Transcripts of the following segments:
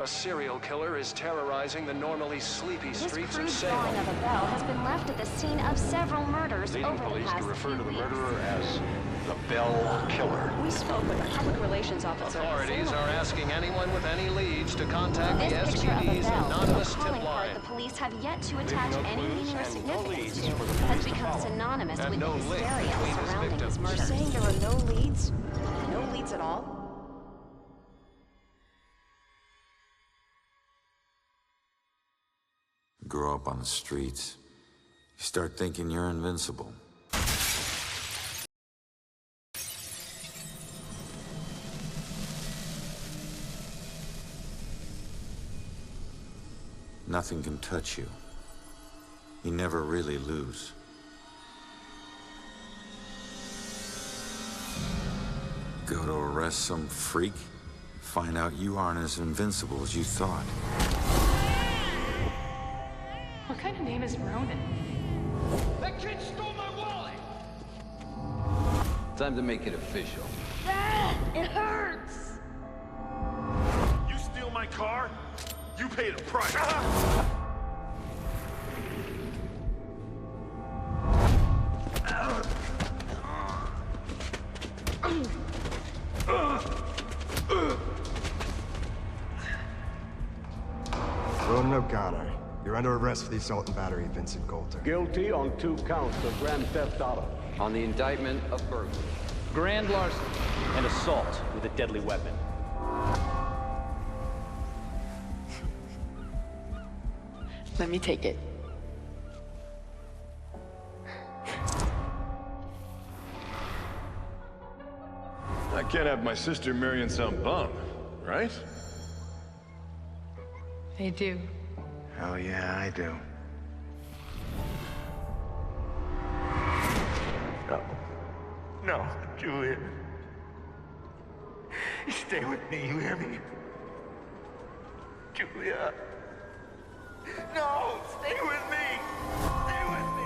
A serial killer is terrorizing the normally sleepy streets of This Salem. crude drawing of a bell has been left at the scene of several murders Leading over the police past to refer few to the weeks. murderer as the Bell Killer. We spoke with a public relations officer. Authorities are asking anyone with any leads to contact the This picture of a SPD's bell, anonymous a calling tip card line. the police have yet to attach no any clues meaning or and no significance leads to, for the has police to become follow. synonymous And with no the link hysteria between his surrounding victims. his murder. You're saying there are no leads? No leads at all? Grow up on the streets. You start thinking you're invincible. Nothing can touch you. You never really lose. Go to arrest some freak, find out you aren't as invincible as you thought. What kind of name is Ronan? That kid stole my wallet! Time to make it official. It hurts! You steal my car, you pay the price. Ronan O'Connor, you're under arrest for the assault and battery of Vincent Coulter. Guilty on 2 counts of grand theft auto. On the indictment of burglary. Grand larceny and assault with a deadly weapon. Let me take it. I can't have my sister marrying some bum, right? They do. Hell yeah, I do. No. No, Julia. Stay with me, you hear me? Julia. No, stay with me. Stay with me.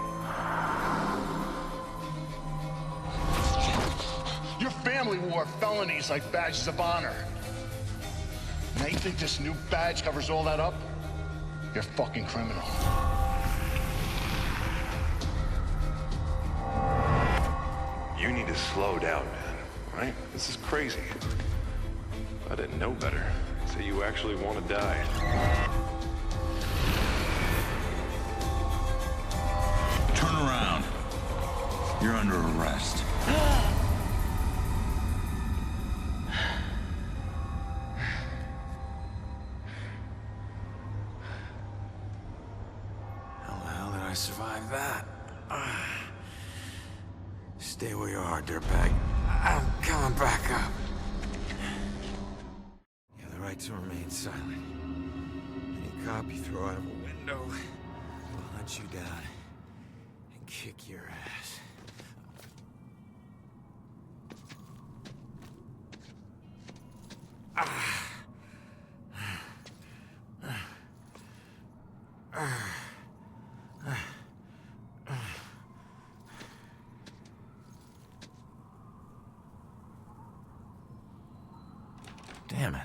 Your family wore felonies like badges of honor. Now you think this new badge covers all that up? You're a fucking criminal. You need to slow down, man. Right? This is crazy. I didn't know better. So you actually want to die. Turn around. You're under arrest. How the hell did I survive that? Stay where you are, dirtbag. I'm coming back up. You have the right to remain silent. Any cop you throw out of a window will hunt you down and kick your ass. Damn it.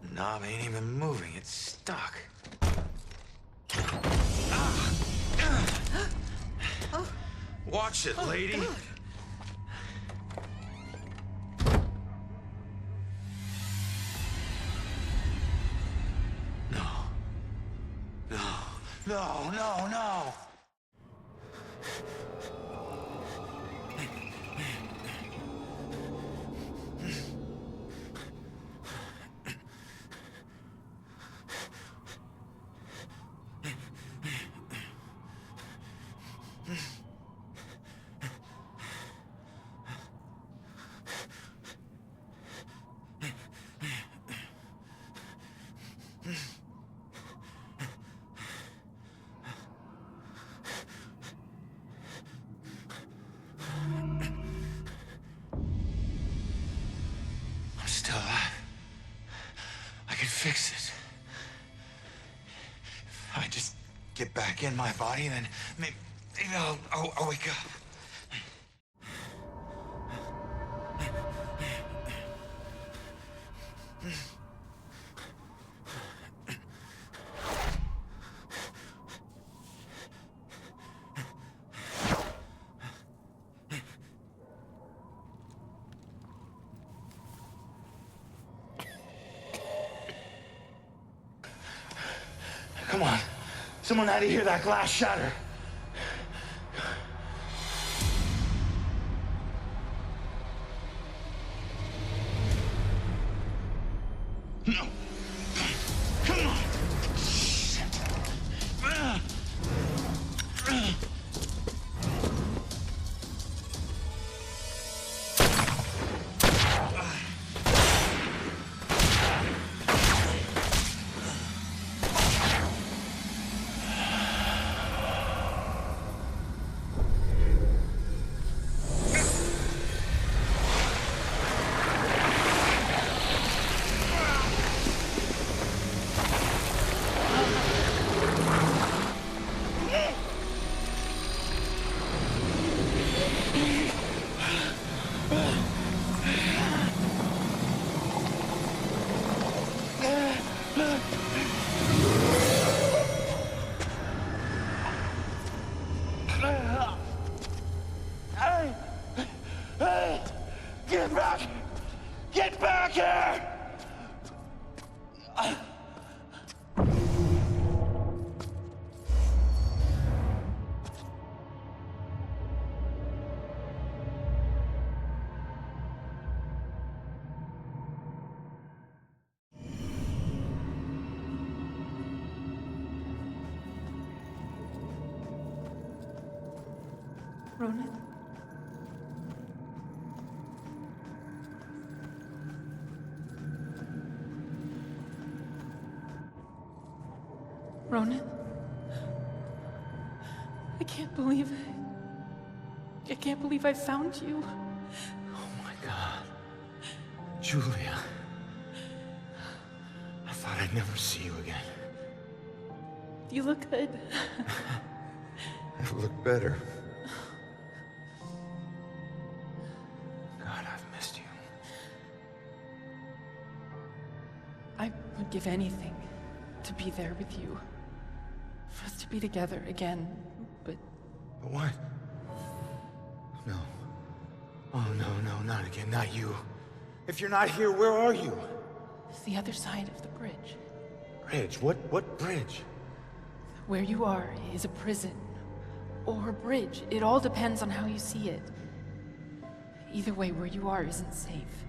The knob ain't even moving, it's stuck. Watch it, lady. No. No. No, no, no. I'm still alive. I can fix this. If I just get back in my body, then maybe I'll wake up. Come on. Someone had to hear that glass shatter. No. Come on. Get back! Get back here! Ronan? Ronan? I can't believe it. I can't believe I found you. Oh my God. Julia. I thought I'd never see you again. You look good. I look better. God, I've missed you. I would give anything to be there with you. For us to be together again, but... But what? No. Oh, no, not again, not you. If you're not here, where are you? It's the other side of the bridge. Bridge? What bridge? Where you are is a prison. Or a bridge. It all depends on how you see it. Either way, where you are isn't safe.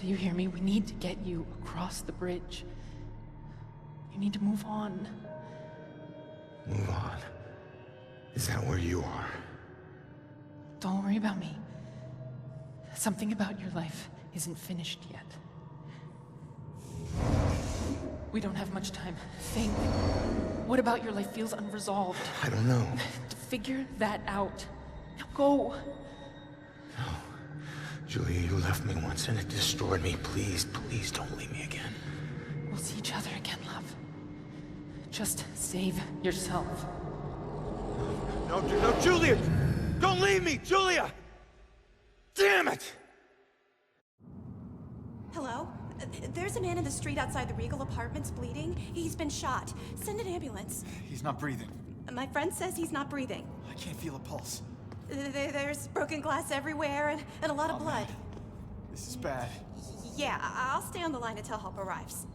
Do you hear me? We need to get you across the bridge. You need to move on. Move on? Is that where you are? Don't worry about me. Something about your life isn't finished yet. We don't have much time. Think. What about your life feels unresolved? I don't know. To figure that out. Now go. No. Julia, you left me once and it destroyed me. Please, please don't leave me again. We'll see each other again, love. Just save yourself. No, Julia! Don't leave me, Julia! Damn it! Hello? There's a man in the street outside the Regal Apartments bleeding. He's been shot. Send an ambulance. He's not breathing. My friend says he's not breathing. I can't feel a pulse. There's broken glass everywhere and a lot of blood. Man. This is bad. Yeah, I'll stay on the line until help arrives.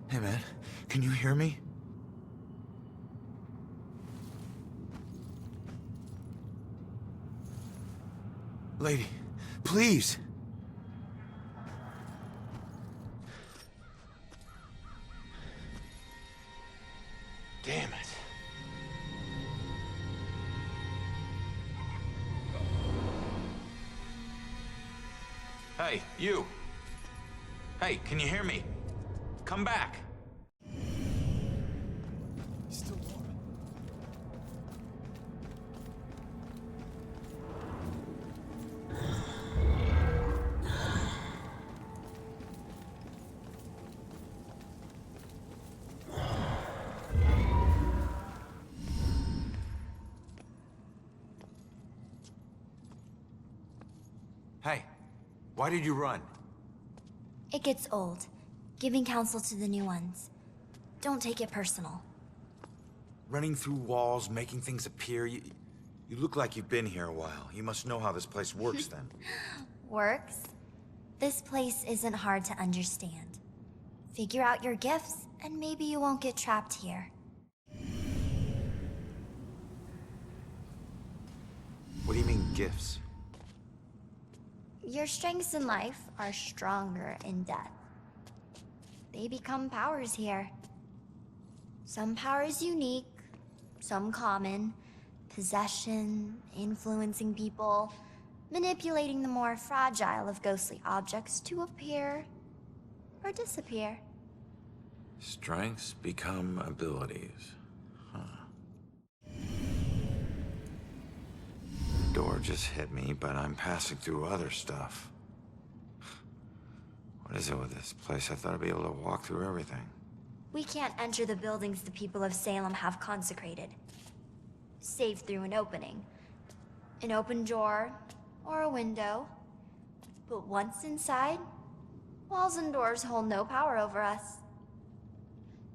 Hey, man, can you hear me? Lady, please! Damn it. Hey, you! Hey, can you hear me? Come back! Still warm. Hey, why did you run? It gets old, giving counsel to the new ones. Don't take it personal. Running through walls, making things appear. You look like you've been here a while. You must know how this place works then. Works? This place isn't hard to understand. Figure out your gifts, and maybe you won't get trapped here. What do you mean, gifts? Your strengths in life are stronger in death. They become powers here. Some powers unique, some common. Possession, influencing people, manipulating the more fragile of ghostly objects to appear or disappear. Strengths become abilities. Huh. Door just hit me, but I'm passing through other stuff. What is it with this place? I thought I'd be able to walk through everything. We can't enter the buildings the people of Salem have consecrated. Save through an opening. An open door, or a window. But once inside, walls and doors hold no power over us.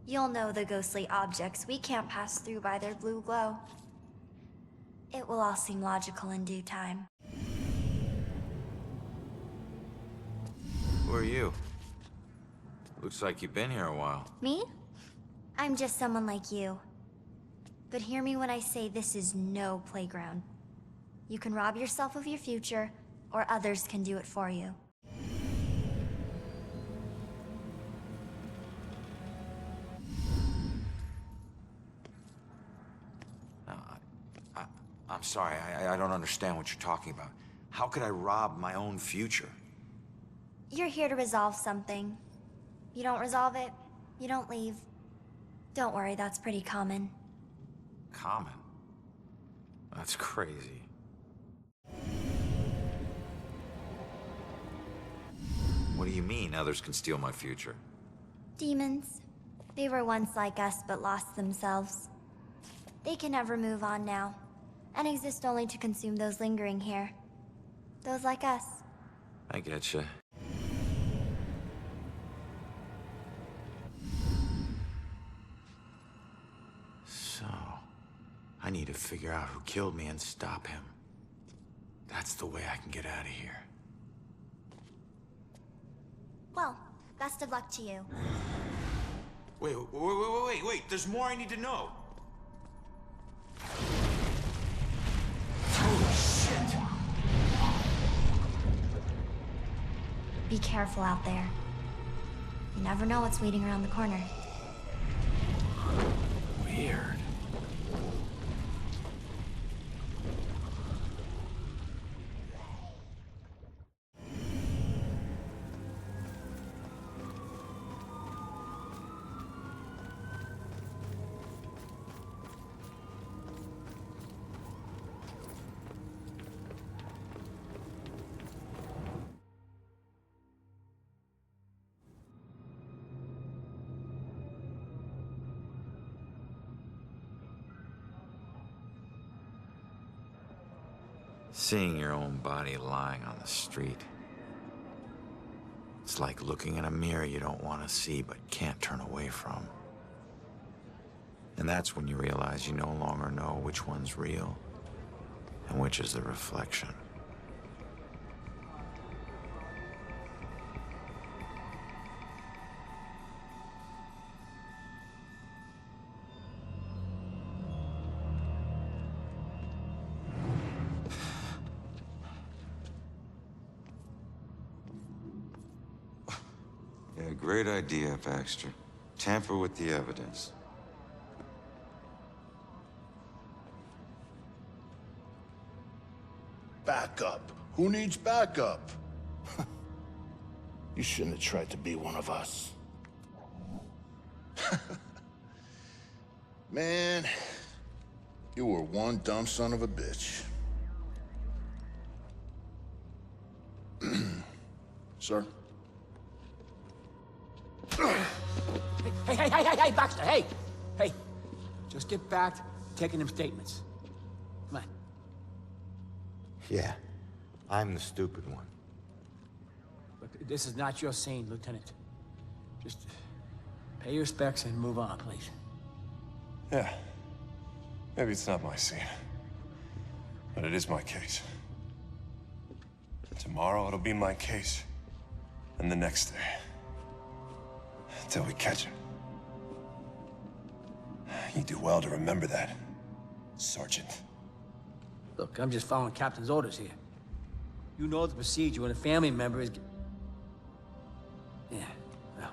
You'll know the ghostly objects we can't pass through by their blue glow. It will all seem logical in due time. Who are you? Looks like you've been here a while. Me? I'm just someone like you. But hear me when I say this is no playground. You can rob yourself of your future, or others can do it for you. No, I'm sorry, I don't understand what you're talking about. How could I rob my own future? You're here to resolve something. You don't resolve it, you don't leave. Don't worry, that's pretty common. Common? That's crazy. What do you mean others can steal my future? Demons. They were once like us but lost themselves. They can never move on now, and exist only to consume those lingering here. Those like us. I getcha. So, I need to figure out who killed me and stop him. That's the way I can get out of here. Well, best of luck to you. Wait, there's more I need to know. Be careful out there. You never know what's waiting around the corner. Weird. Seeing your own body lying on the street. It's like looking in a mirror you don't want to see but can't turn away from. And that's when you realize you no longer know which one's real and which is the reflection. Yeah, great idea, Baxter. Tamper with the evidence. Backup? Who needs backup? You shouldn't have tried to be one of us. Man, you were one dumb son of a bitch. Sir? Hey, Baxter, hey! Hey, just get back to taking them statements. Come on. Yeah, I'm the stupid one. Look, this is not your scene, Lieutenant. Just pay your respects and move on, please. Yeah, Maybe it's not my scene, but it is my case. Tomorrow it'll be my case, and the next day, until we catch him. You do well to remember that, Sergeant. Look, I'm just following Captain's orders here. You know the procedure when a family member is... Yeah, well...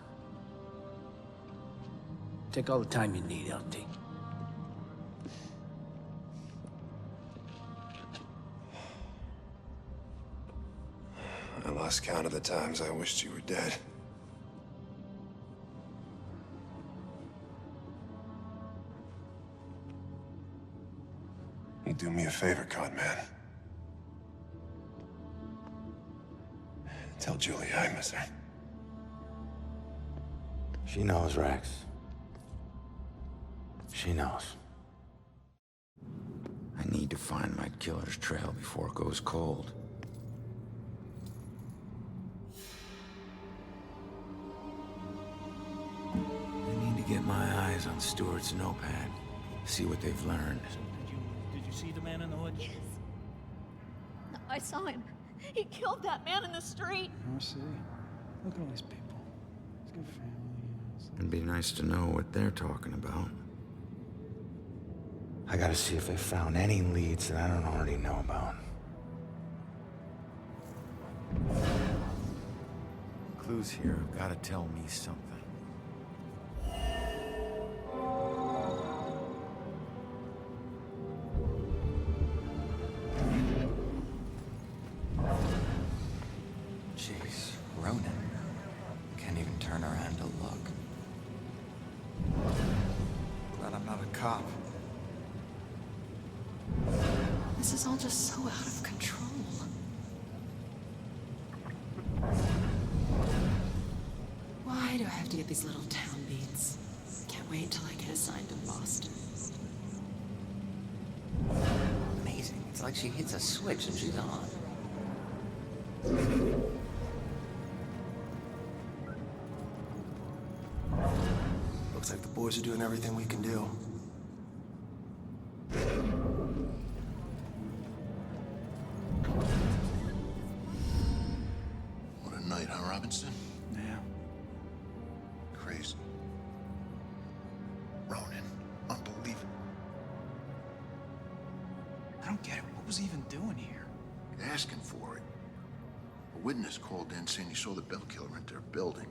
Take all the time you need, LT. I lost count of the times I wished you were dead. You do me a favor, con man. Tell Julie I miss her. She knows, Rex. She knows. I need to find my killer's trail before it goes cold. I need to get my eyes on Stewart's notepad, see what they've learned. Did you see the man in the hood? Yes. I saw him. He killed that man in the street. I see. Look at all these people. He's got family. It'd be nice to know what they're talking about. I gotta see if they found any leads that I don't already know about. Clues here have gotta tell me something. Jeez, Ronan. Can't even turn around to look. Glad I'm not a cop. This is all just so out of control. Why do I have to get these little town beats? Can't wait till I get assigned to Boston. Amazing. It's like she hits a switch and she's on. Looks like the boys are doing everything we can do. What a night, huh, Robinson? Yeah. Crazy. Ronan, unbelievable. I don't get it. What was he even doing here? Asking for it. A witness called in saying he saw the Bell Killer enter their building.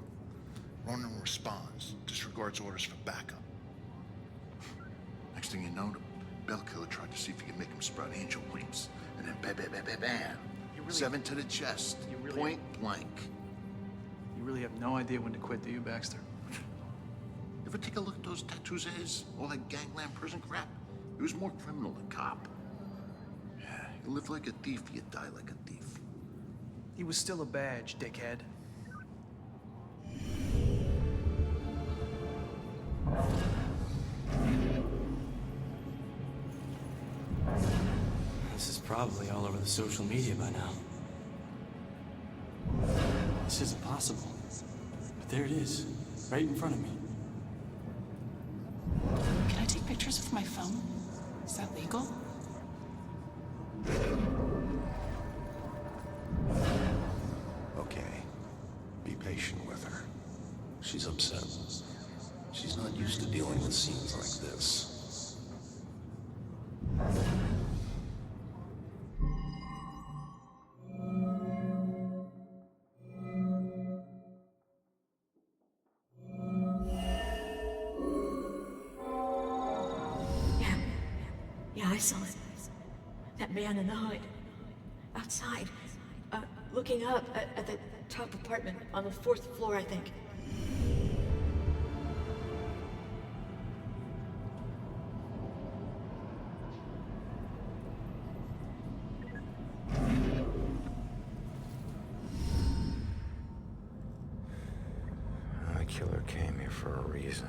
Ronan responds, disregards orders for backup. Next thing you know, the Bell Killer tried to see if he could make him sprout angel wings. And then bam, bam, bam, bam, bam. Really, 7 to the chest, really point blank. You really have no idea when to quit, do you, Baxter? Ever take a look at those tattoos of his? All that gangland prison crap? He was more criminal than cop. Yeah, you live like a thief, you die like a thief. He was still a badge, dickhead. This is probably all over the social media by now. This isn't possible. But there it is, right in front of me. Can I take pictures with my phone? Is that legal? Okay, be patient with her. She's upset. She's not used to dealing with scenes like this. Yeah, I saw it. That man in the hood. Outside. Looking up at the top apartment on the 4th floor, I think. The killer came here for a reason.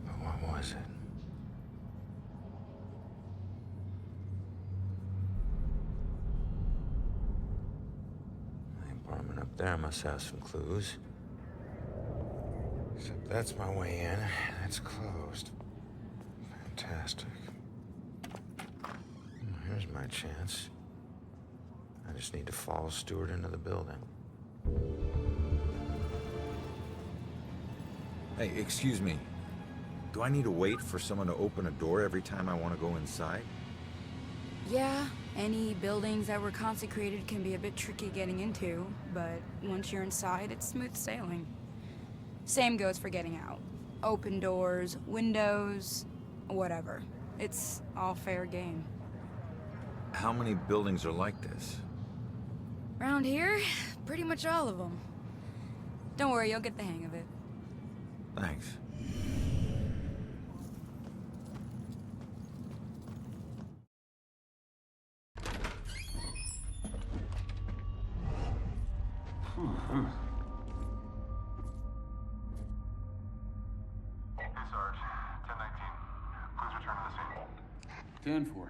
But what was it? The apartment up there must have some clues. Except that's my way in. That's closed. Fantastic. Well, here's my chance. I just need to follow Stewart into the building. Hey, excuse me. Do I need to wait for someone to open a door every time I want to go inside? Yeah, any buildings that were consecrated can be a bit tricky getting into, but once you're inside, it's smooth sailing. Same goes for getting out. Open doors, windows, whatever. It's all fair game. How many buildings are like this? Around here, pretty much all of them. Don't worry, you'll get the hang of it. Thanks. Hey, Sarge. 1019. Please return to the scene. 10-4.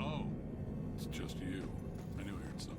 Oh, it's just you. I knew I heard something.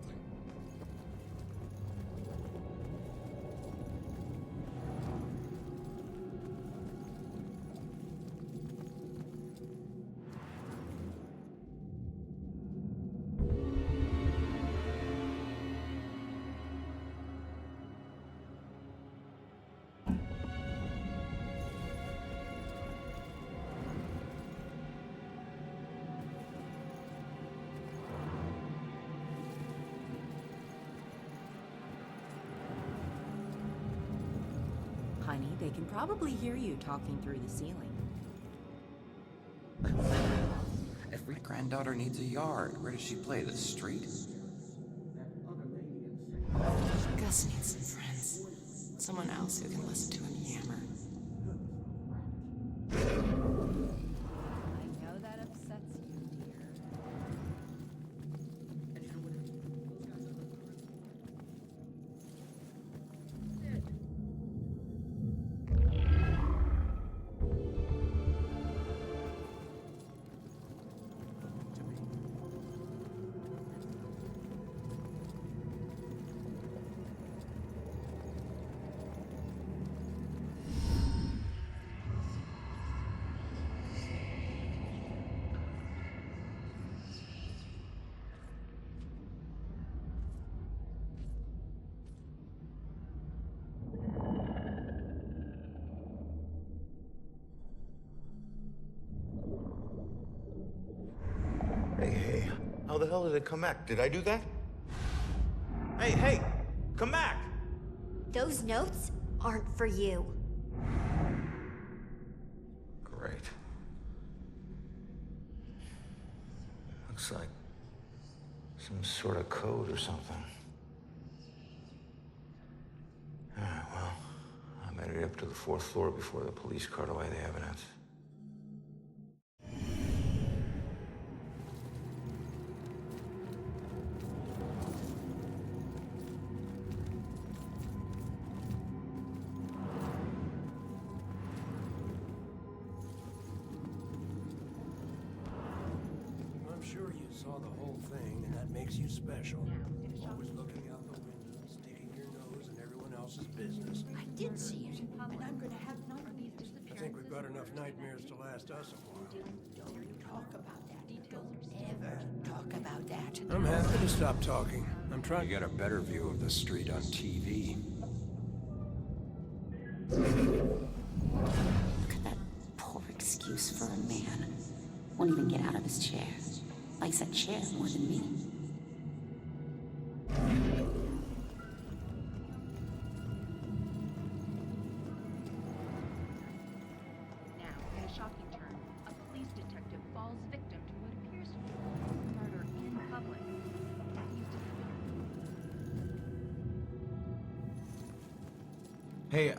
Honey, they can probably hear you talking through the ceiling. Every granddaughter needs a yard. Where does she play? The street? Gus needs some friends. Someone else who can listen to him yammer. I know that upsets you, dear. Hey, how the hell did it come back? Did I do that? Hey, come back! Those notes aren't for you. Great. Looks like some sort of code or something. All right, well, I made it up to the 4th floor before the police cart away the evidence. I'm sure you saw the whole thing, and that makes you special. Always looking out the window, sticking your nose in everyone else's business. I did see it, and I'm gonna have nightmares. I think we've got enough nightmares to last us a while. Don't talk about that. Don't ever talk about that. I'm happy to stop talking. I'm trying to get a better view of the street on TV. Look at that poor excuse for a man. Won't even get out of his chair. Likes that chair more than me. Now, in a shocking turn, a police detective falls victim to what appears to be a murder in public. Hey,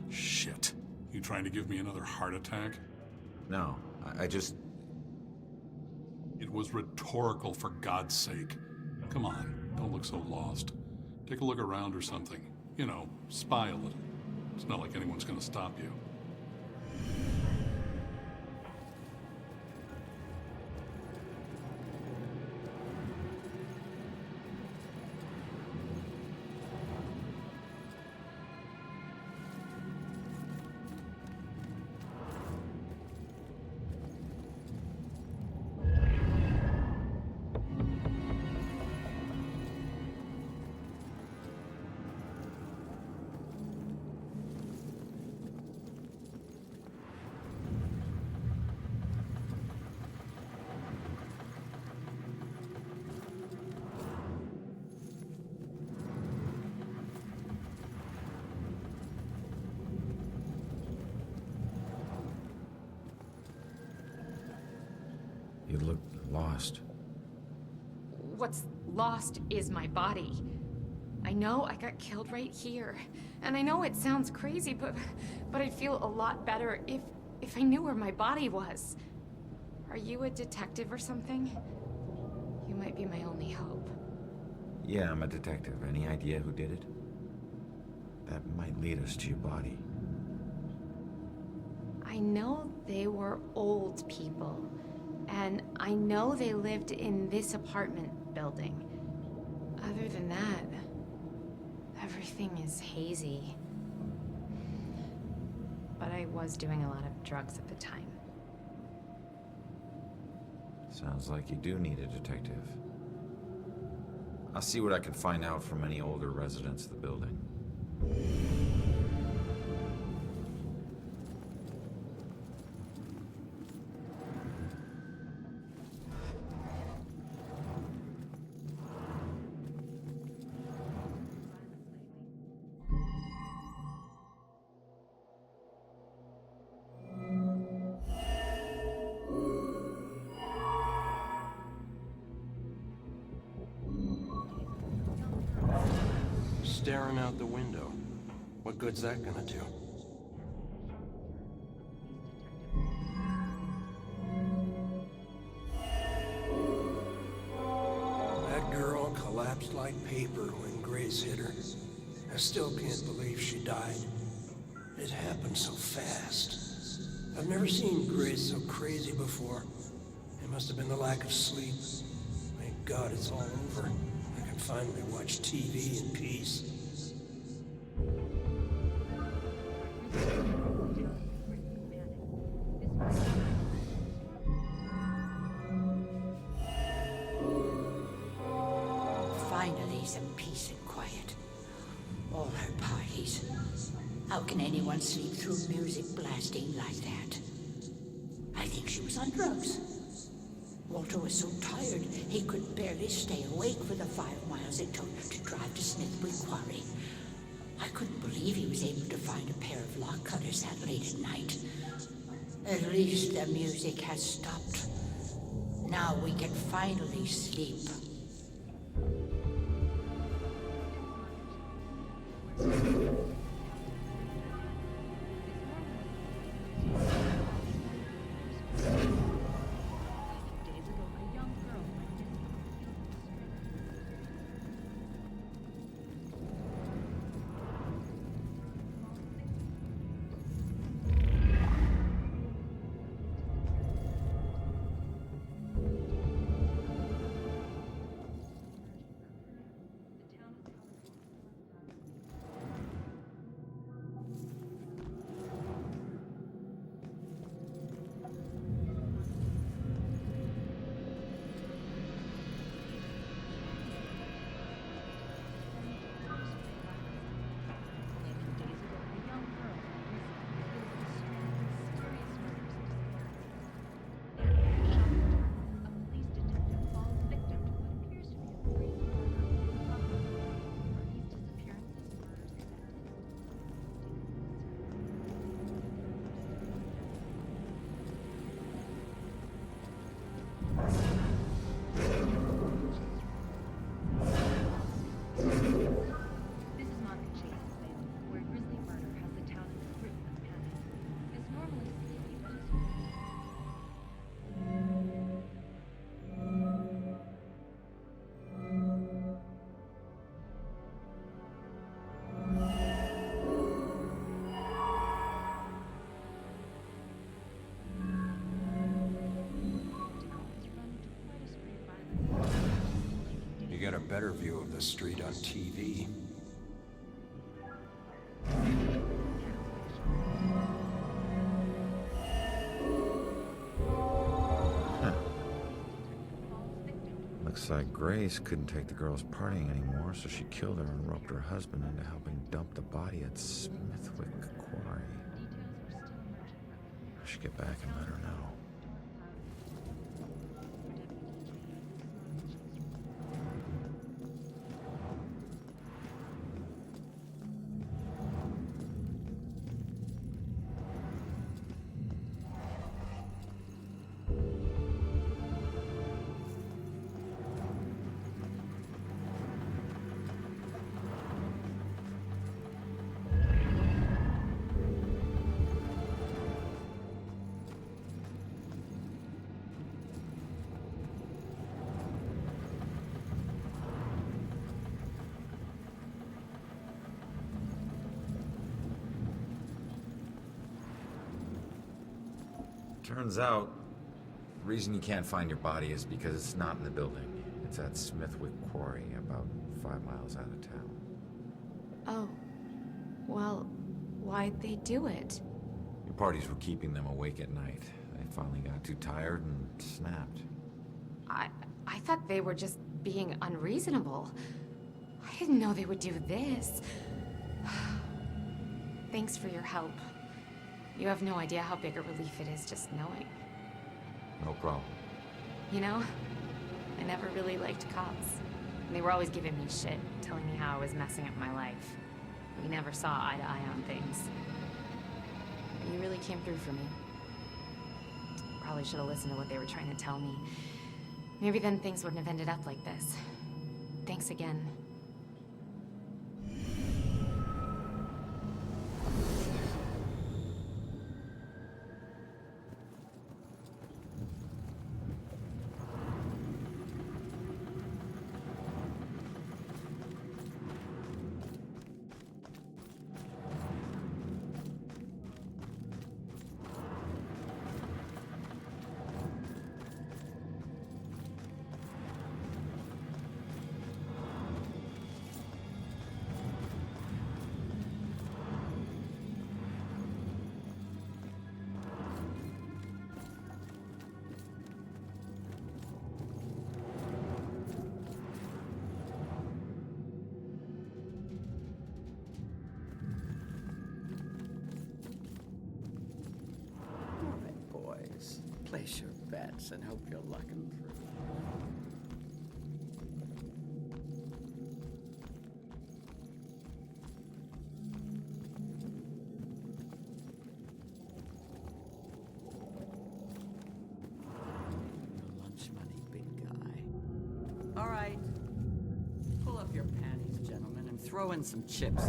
Shit. You trying to give me another heart attack? no, I just... It was rhetorical, for God's sake. Come on, don't look so lost. Take a look around or something. You know, spy a little. It's not like anyone's gonna stop you. You look lost. What's lost is my body. I know I got killed right here. And I know it sounds crazy, but I'd feel a lot better if I knew where my body was. Are you a detective or something? You might be my only hope. Yeah, I'm a detective. Any idea who did it? That might lead us to your body. I know they were old people. And I know they lived in this apartment building. Other than that, everything is hazy. But I was doing a lot of drugs at the time. Sounds like you do need a detective. I'll see what I can find out from any older residents of the building. Staring out the window. What good's that gonna do? That girl collapsed like paper when Grace hit her. I still can't believe she died. It happened so fast. I've never seen Grace so crazy before. It must have been the lack of sleep. Thank God it's all over. I can finally watch TV in peace. Finally, some peace and quiet. All her parties. How can anyone sleep through music blasting like that? I think she was on drugs. Walter was so tired, he could barely stay awake for the 5 miles it took to drive to Smithwood Quarry. I couldn't believe he was able to find a pair of lock cutters that late at night. At least the music has stopped. Now we can finally sleep. Get a better view of the street on TV. Looks like Grace couldn't take the girls partying anymore, so she killed her and roped her husband into helping dump the body at Smithwick Quarry. I should get back and let her know. Turns out, the reason you can't find your body is because it's not in the building. It's at Smithwick Quarry, about 5 miles out of town. Oh. Well, why'd they do it? Your parties were keeping them awake at night. They finally got too tired and snapped. I thought they were just being unreasonable. I didn't know they would do this. Thanks for your help. You have no idea how big a relief it is just knowing. No problem. You know, I never really liked cops. They were always giving me shit, telling me how I was messing up my life. We never saw eye to eye on things. But you really came through for me. Probably should have listened to what they were trying to tell me. Maybe then things wouldn't have ended up like this. Thanks again. Place your bets and hope you're lucking through. Lunch money, big guy. All right. Pull up your panties, gentlemen, and throw in some chips.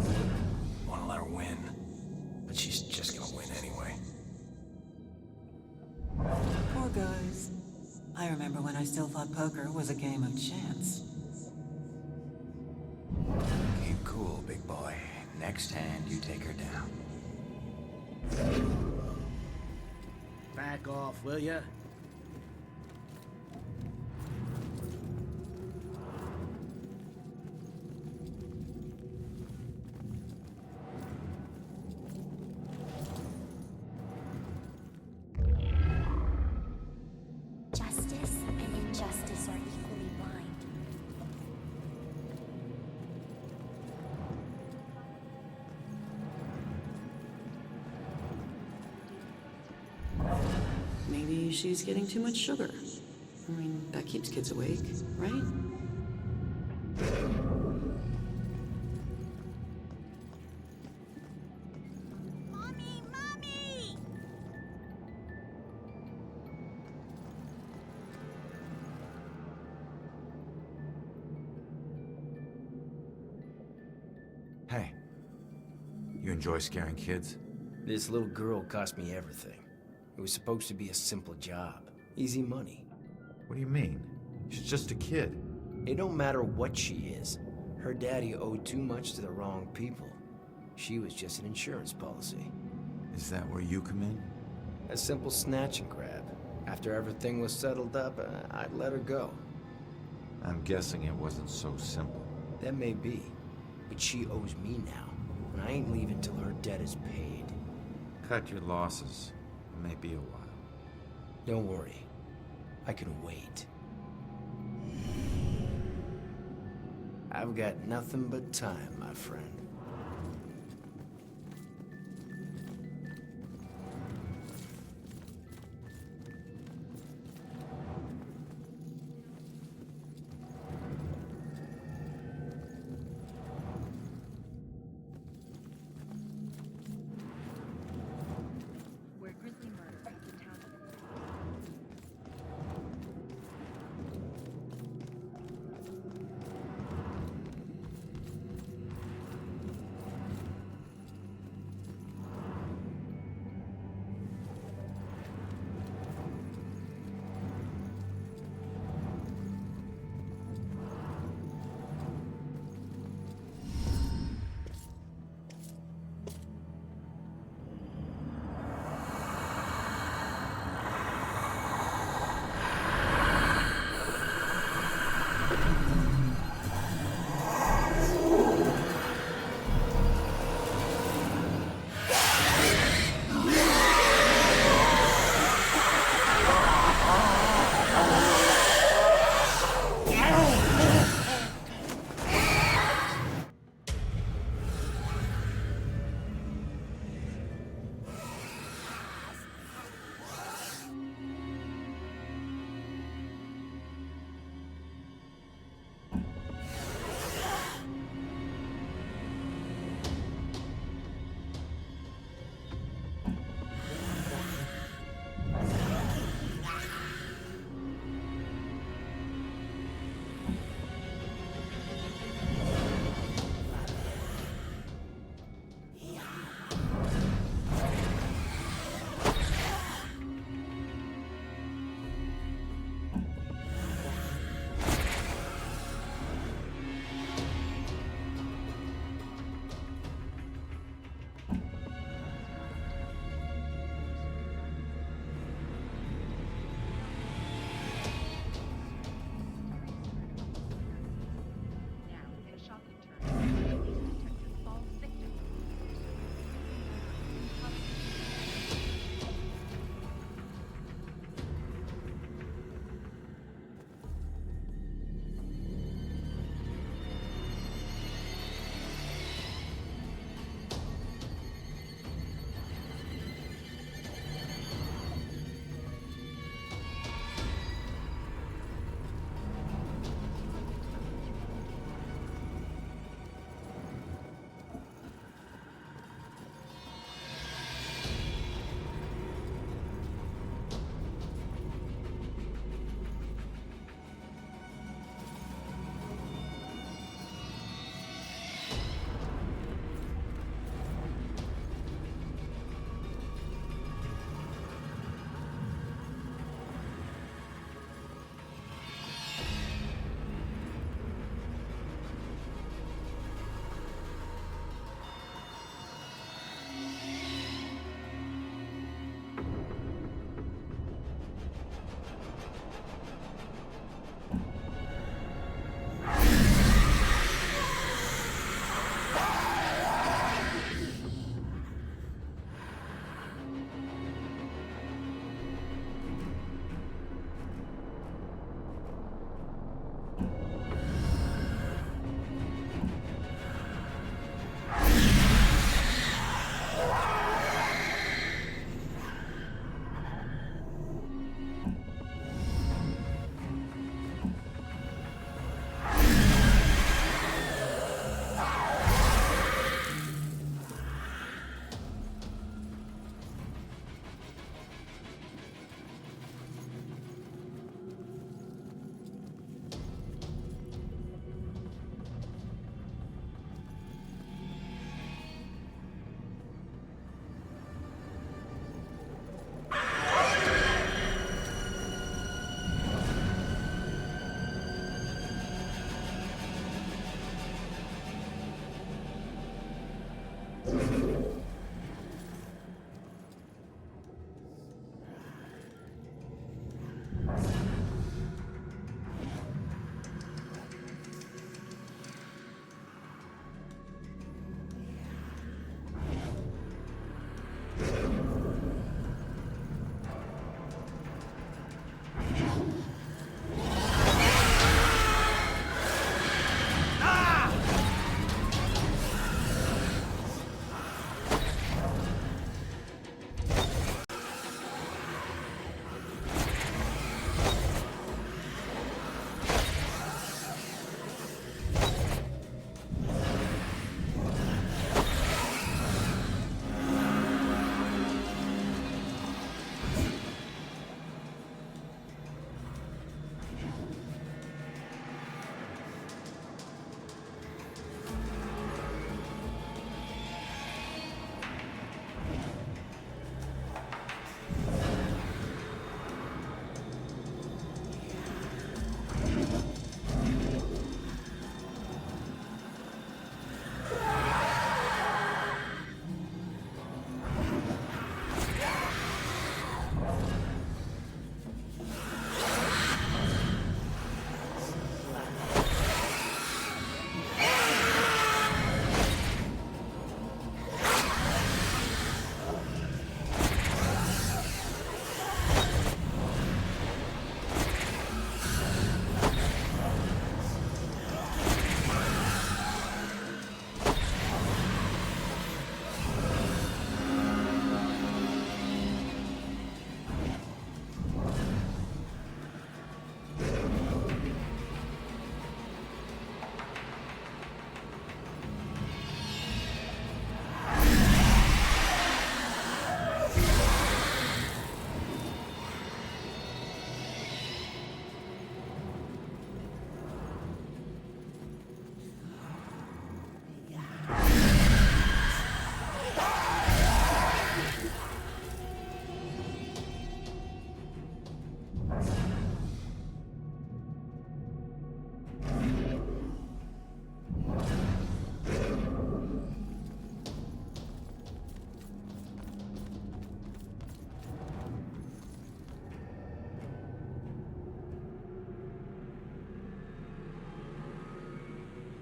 Want to let her win, but she's just gonna win anyway. Poor guys. I remember when I still thought poker was a game of chance. Keep cool, big boy. Next hand, you take her down. Back off, will ya? Justice and injustice are equally blind. Maybe she's getting too much sugar. I mean, that keeps kids awake, right? Hey, you enjoy scaring kids? This little girl cost me everything. It was supposed to be a simple job. Easy money. What do you mean? She's just a kid. It don't matter what she is. Her daddy owed too much to the wrong people. She was just an insurance policy. Is that where you come in? A simple snatch and grab. After everything was settled up, I'd let her go. I'm guessing it wasn't so simple. That may be. But she owes me now. And I ain't leaving till her debt is paid. Cut your losses. It may be a while. Don't worry. I can wait. I've got nothing but time, my friend. Where grisly murder hits the town.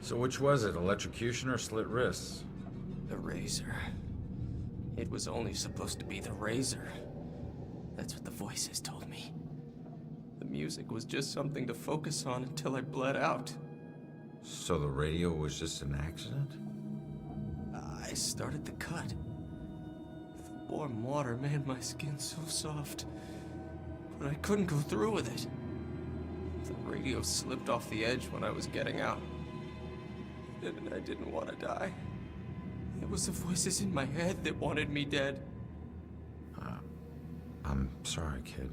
So which was it, electrocution or slit wrists? The razor. It was only supposed to be the razor. That's what the voices told me. The music was just something to focus on until I bled out. So the radio was just an accident? I started the cut. The warm water made my skin so soft, but I couldn't go through with it. The radio slipped off the edge when I was getting out. And I didn't want to die. It was the voices in my head that wanted me dead. I'm sorry, kid.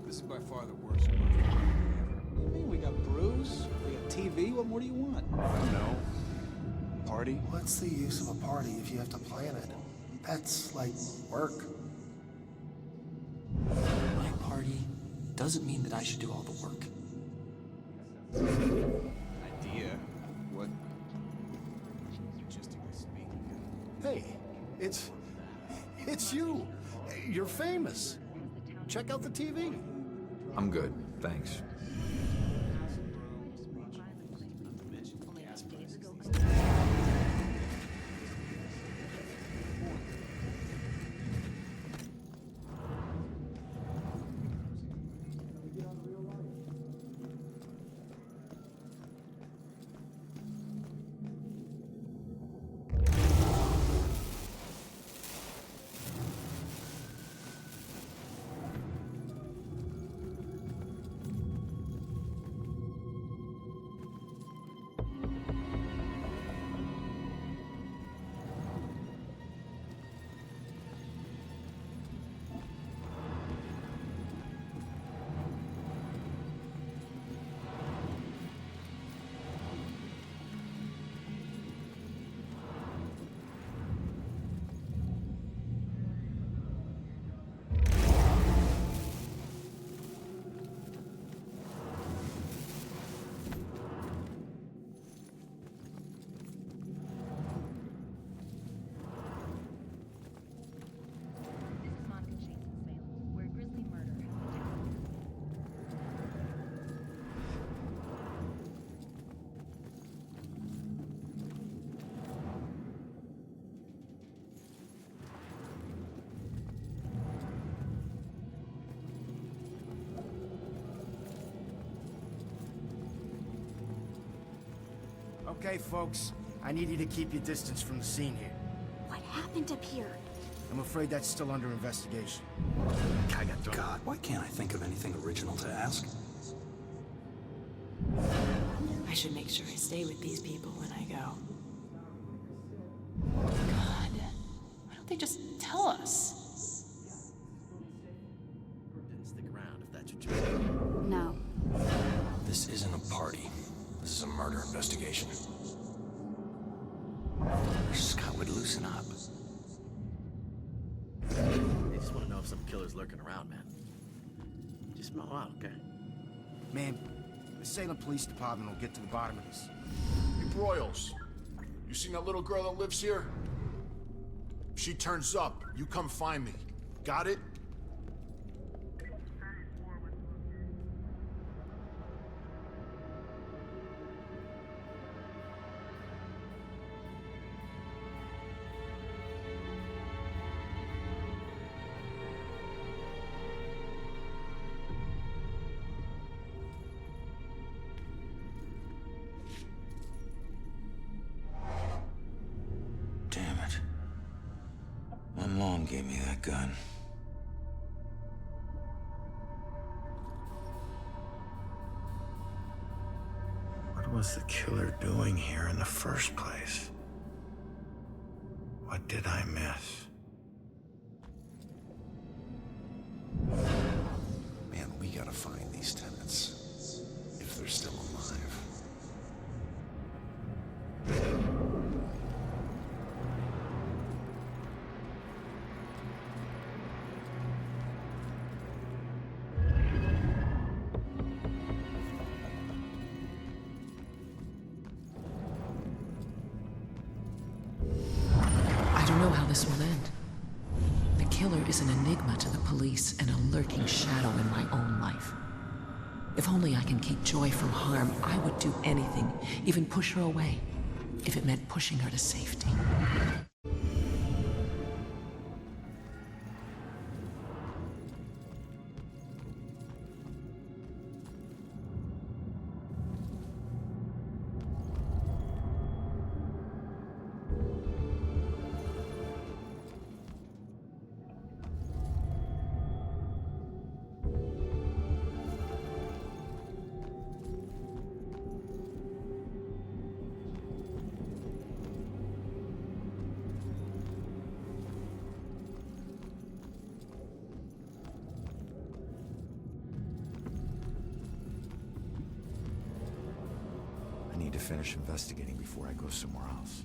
This is by far the worst birthday party ever. What do you mean? We got brews, we got TV. What more do you want? I don't know. Party? What's the use of a party if you have to plan it? That's like work. My party doesn't mean that I should do all the work. Idea? What? Logistically speaking. Hey, it's you. You're famous. Check out the TV. I'm good, thanks. This is Monica Chase in Salem, where a grisly murder has been taken. Okay, folks. I need you to keep your distance from the scene here. What happened up here? I'm afraid that's still under investigation. God, why can't I think of anything original to ask? I should make sure I stay with these people when I go. God, why don't they just tell us? Didn't stick around if that's what you mean. No. This isn't a party. This is a murder investigation. Scott would loosen up. They just want to know if some killer's lurking around, man. Just smell out, okay? Man, the Salem Police Department will get to the bottom of this. Hey, Broyles, you seen that little girl that lives here? If she turns up, you come find me. Got it? Damn it. My mom gave me that gun. What was the killer doing here in the first place? What did I miss? Man, we gotta find these tenants. If they're still alive. always an enigma to the police and a lurking shadow in my own life. If only I can keep Joy from harm, I would do anything, even push her away, if it meant pushing her to safety. I need to finish investigating before I go somewhere else.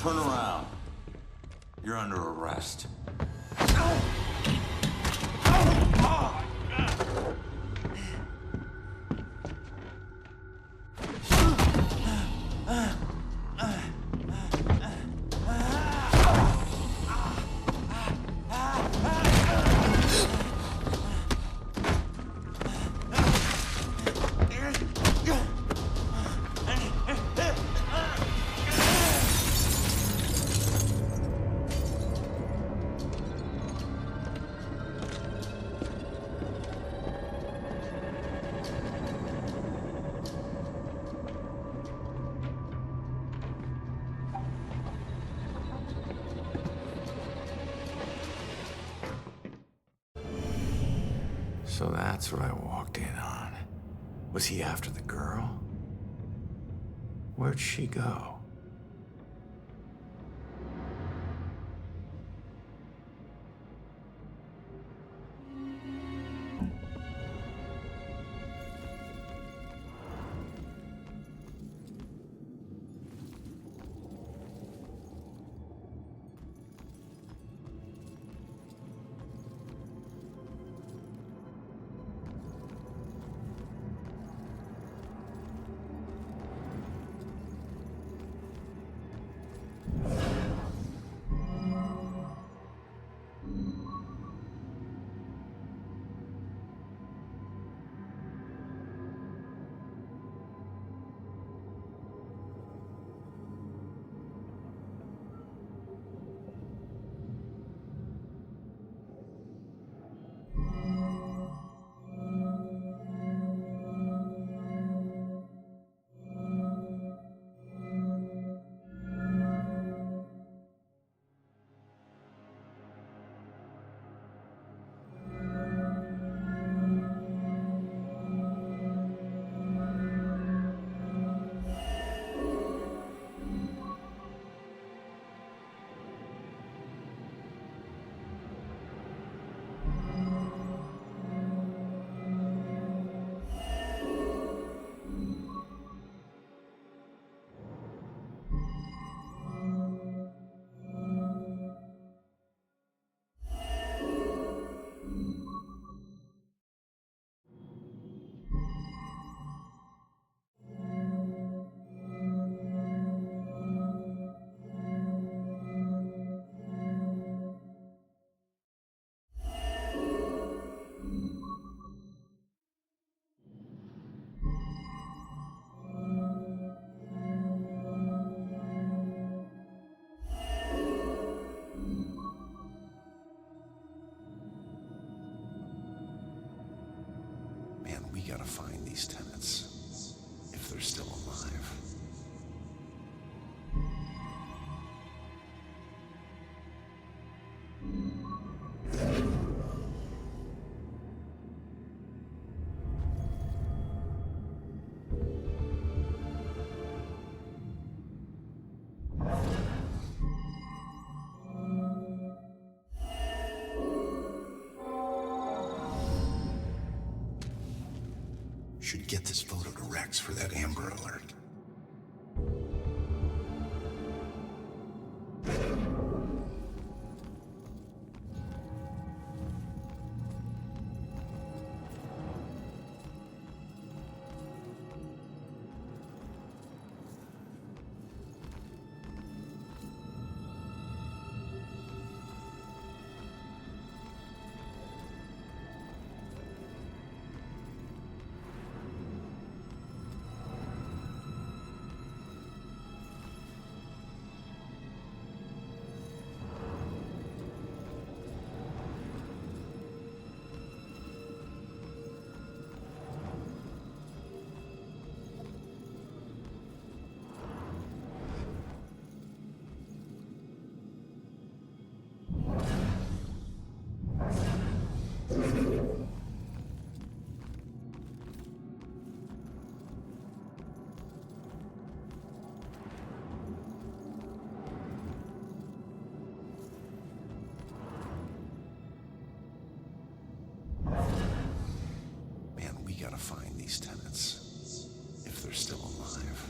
Turn around. You're under arrest. So that's what I walked in on. Was he after the girl? Where'd she go? We gotta find these tenants, if they're still alive. Should get this photo to Rex for that Amber Alert. Gotta find these tenants, if they're still alive.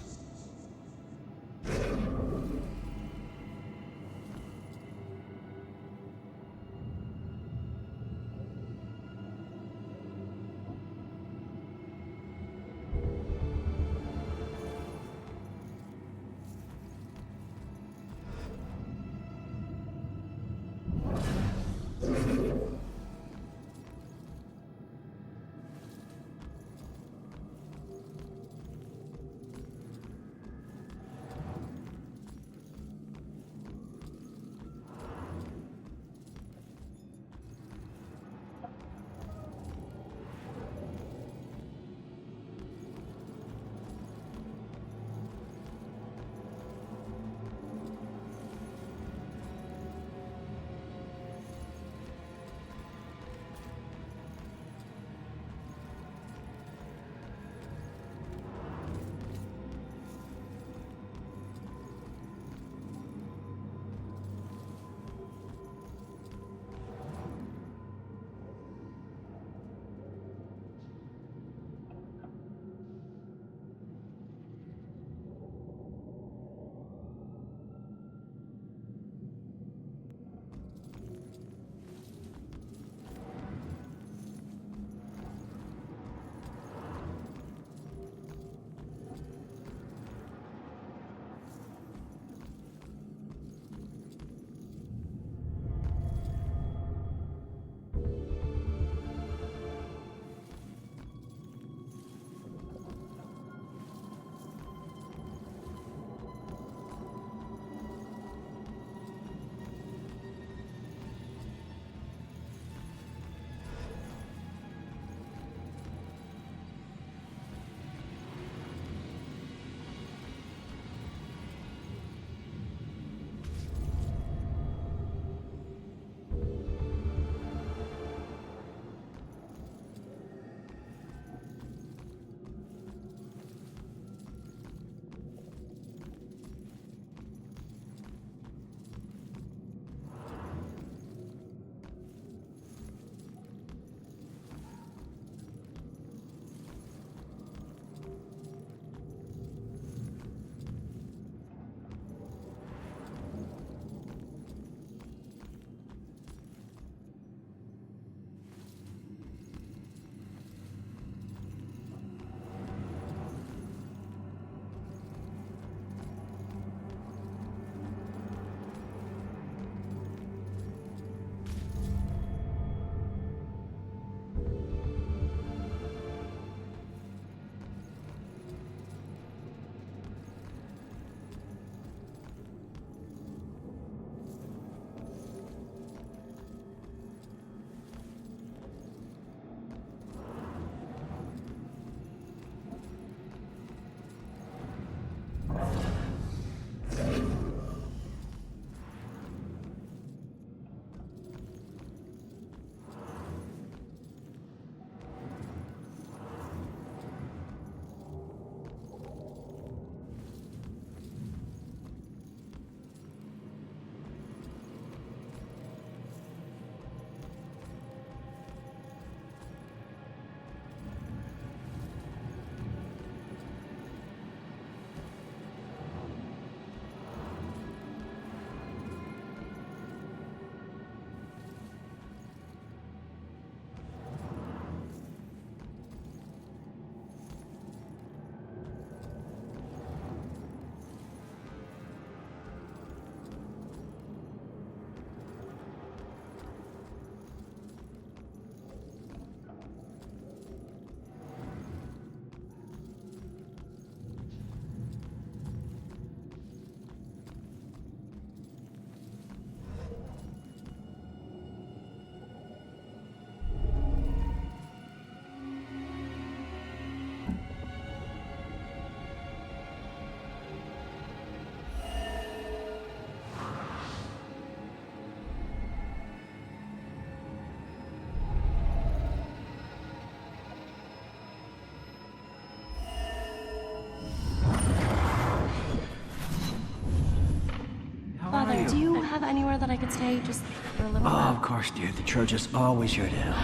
Do you have anywhere that I could stay just for a little Oh, bit? of course, dear. The church is always here to help.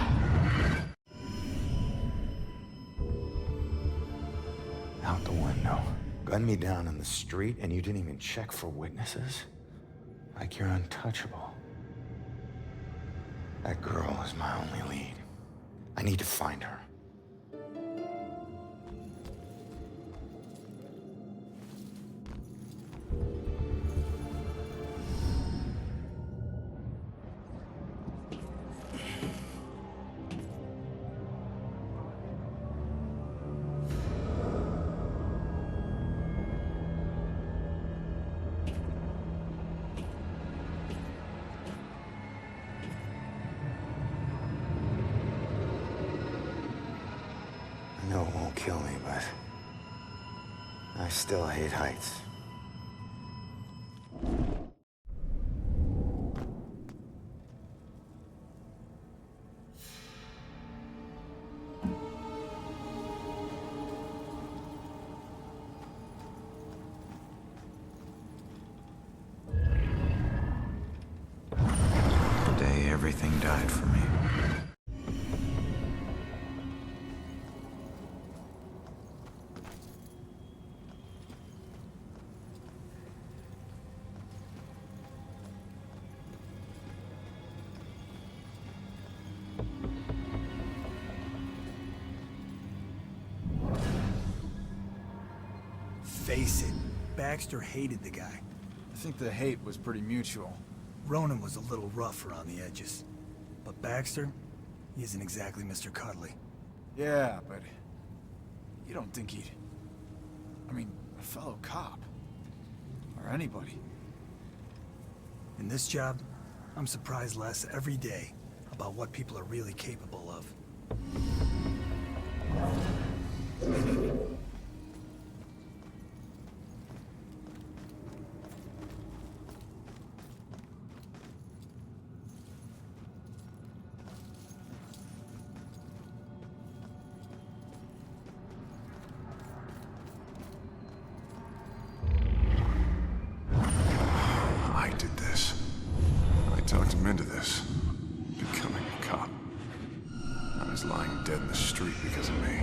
Out the window. Gunned me down in the street, and you didn't even check for witnesses? Like you're untouchable. That girl is my only lead. I need to find her. I know it won't kill me, but I still hate heights. The day everything died for me. Face it, Baxter hated the guy. I think the hate was pretty mutual. Ronan was a little rough around the edges. But Baxter, he isn't exactly Mr. Cuddly. Yeah, but you don't think he'd... I mean, a fellow cop. Or anybody. In this job, I'm surprised less every day about what people are really capable of. I did this. I talked him into this. Becoming a cop. I was lying dead in the street because of me.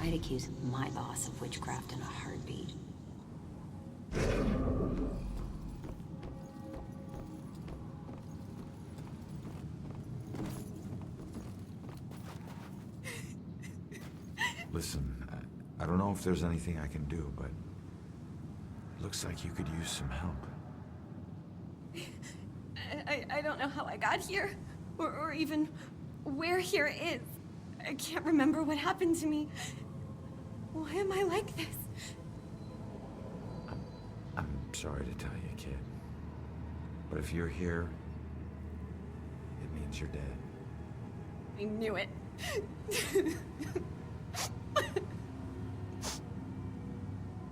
I'd accuse my boss of witchcraft in a heartbeat. Listen, I don't know if there's anything I can do, but it looks like you could use some help. I don't know how I got here, or even where here is. I can't remember what happened to me. Why am I like this? I'm sorry to tell you, kid. But if you're here, it means you're dead. I knew it.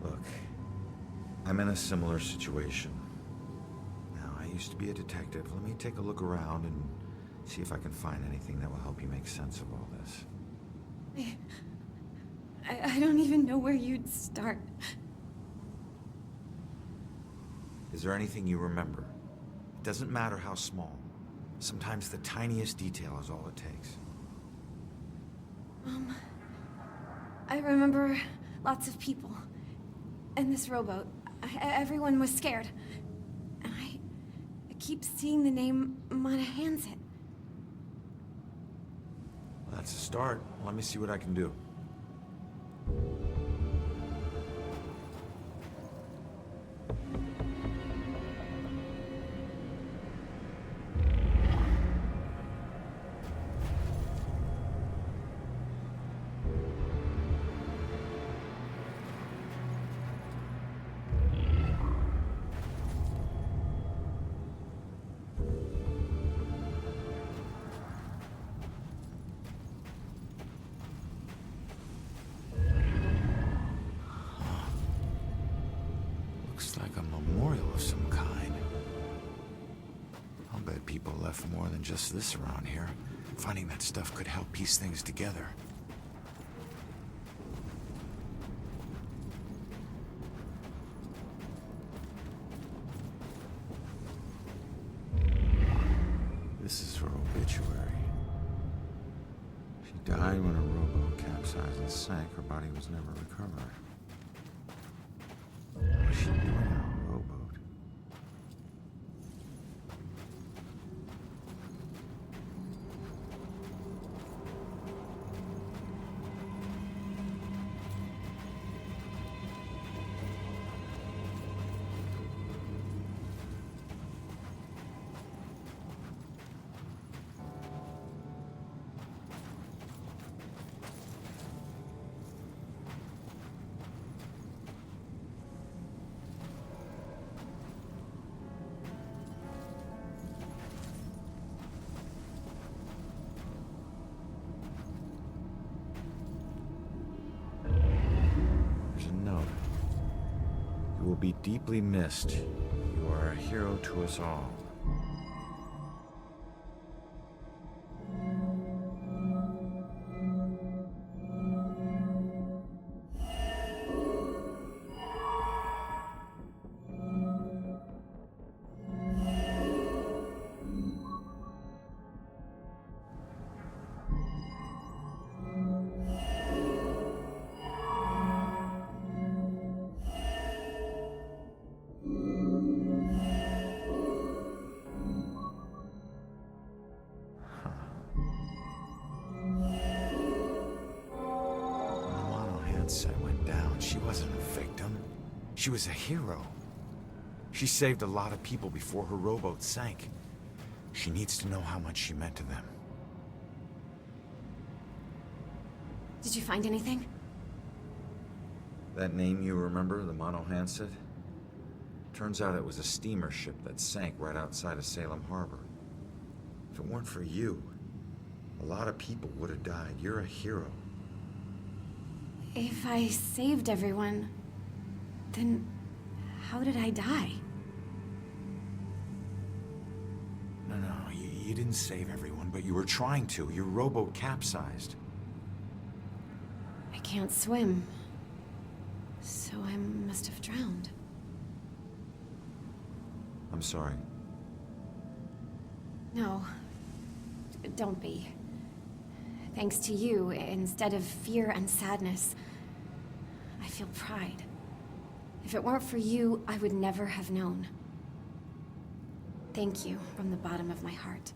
Look, I'm in a similar situation. Now, I used to be a detective. Let me take a look around and see if I can find anything that will help you make sense of all this. I don't even know where you'd start. Is there anything you remember? It doesn't matter how small. Sometimes the tiniest detail is all it takes. I remember lots of people. And this rowboat. Everyone was scared. And I keep seeing the name Mona Hansen. Well, that's a start. Let me see what I can do. Looks like a memorial of some kind. I'll bet people left more than just this around here. Finding that stuff could help piece things together. This is her obituary. She died when a rowboat capsized and sank. Her body was never recovered. What was she doing on a rowboat? There's a note. You will be deeply missed. You are a hero to us all. Hansen went down, she wasn't a victim. She was a hero. She saved a lot of people before her rowboat sank. She needs to know how much she meant to them. Did you find anything? That name you remember, the Mona Hansen? Turns out it was a steamer ship that sank right outside of Salem Harbor. If it weren't for you, a lot of people would have died. You're a hero. If I saved everyone, then how did I die? No, you didn't save everyone, but you were trying to. Your rowboat capsized. I can't swim, so I must have drowned. I'm sorry. No, don't be. Thanks to you, instead of fear and sadness, I feel pride. If it weren't for you, I would never have known. Thank you from the bottom of my heart.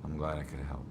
I'm glad I could help.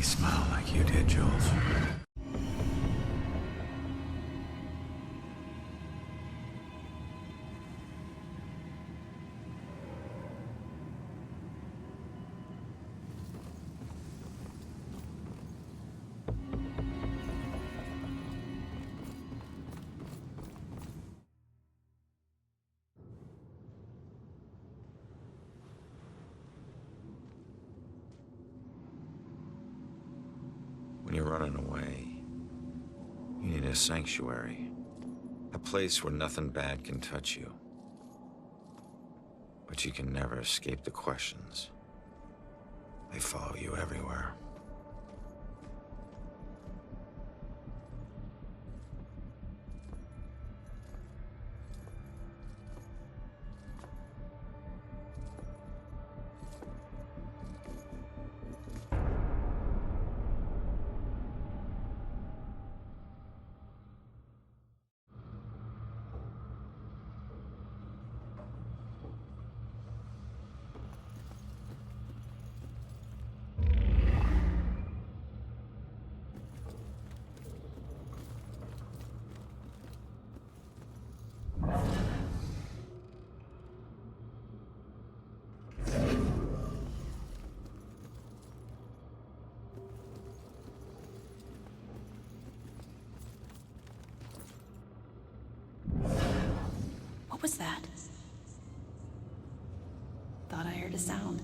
smile like you did, Jules. When you're running away, you need a sanctuary. A place where nothing bad can touch you. But you can never escape the questions. They follow you everywhere. What was that? Thought I heard a sound.